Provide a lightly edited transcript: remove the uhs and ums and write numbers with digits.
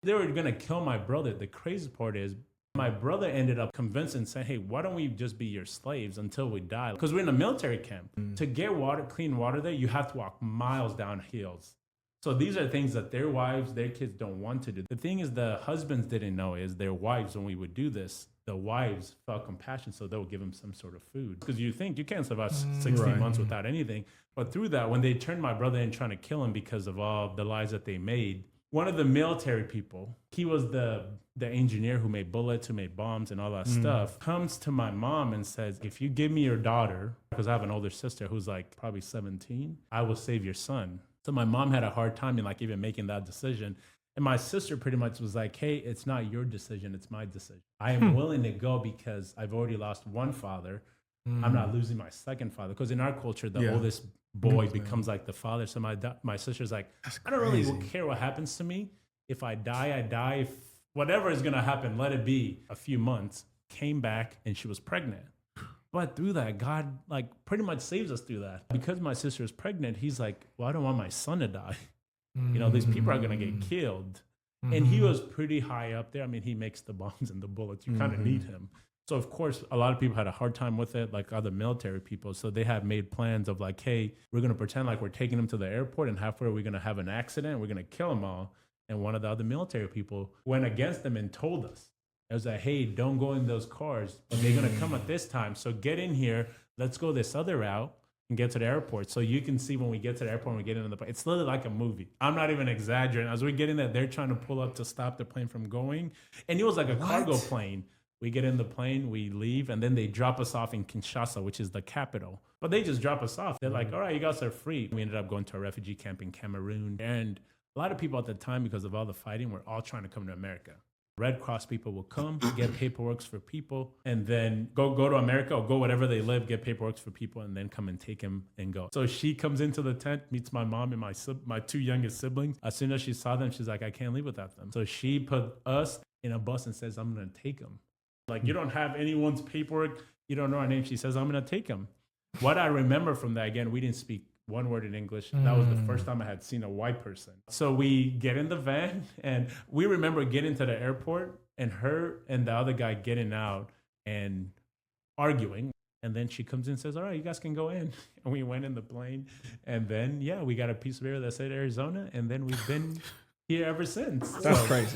They were going to kill my brother. The crazy part is my brother ended up convinced and saying, hey, why don't we just be your slaves until we die? Because we're in a military camp. To get water, clean water there, you have to walk miles down hills. So these are things that their wives, their kids don't want to do. The thing is, the husbands didn't know is their wives, when we would do this, the wives felt compassion, so they'll give them some sort of food. Because you think you can't survive 16 months without anything. But through that, when they turned my brother in trying to kill him because of all the lies that they made, one of the military people, he was the engineer who made bullets, who made bombs and all that stuff, comes to my mom and says, if you give me your daughter, because I have an older sister who's like probably 17, I will save your son. So my mom had a hard time in like even making that decision. And my sister pretty much was like, hey, it's not your decision, it's my decision. I am willing to go because I've already lost one father. I'm not losing my second father. Because in our culture, the oldest boy becomes like the father. So my sister's like, I don't really care what happens to me. If I die, I die. If whatever is going to happen, let it be. A few months, came back, and she was pregnant. But through that, God like pretty much saves us through that. Because my sister is pregnant, he's like, well, I don't want my son to die. You know, these people are going to get killed. And he was pretty high up there. I mean, he makes the bombs and the bullets. You kind of need him. So, of course, a lot of people had a hard time with it, like other military people. So they had made plans of like, hey, we're going to pretend like we're taking him to the airport, and halfway we're going to have an accident. We're going to kill them all. And one of the other military people went against them and told us. It was like, hey, don't go in those cars. But they're going to come at this time. So get in here. Let's go this other route and get to the airport. So you can see when we get to the airport and we get into the plane, it's literally like a movie. I'm not even exaggerating. As we get in there, they're trying to pull up to stop the plane from going. And it was like a cargo plane. We get in the plane, we leave, and then they drop us off in Kinshasa, which is the capital. But they just drop us off. They're like, all right, you guys are free. We ended up going to a refugee camp in Cameroon. And a lot of people at the time, because of all the fighting, were all trying to come to America. Red Cross people will come, get paperwork for people, and then go to America or go wherever they live, get paperwork for people, and then come and take him and go. So she comes into the tent, meets my mom and my two youngest siblings. As soon as she saw them, she's like, I can't leave without them. So she put us in a bus and says, I'm going to take them. Like, you don't have anyone's paperwork. You don't know our name. She says, I'm going to take them. What I remember from that, again, we didn't speak one word in English. That was the first time I had seen a white person. So we get in the van, and we remember getting to the airport and her and the other guy getting out and arguing. And then she comes in and says, all right, you guys can go in. And we went in the plane. And then, we got a piece of paper that said Arizona. And then we've been here ever since. That's crazy.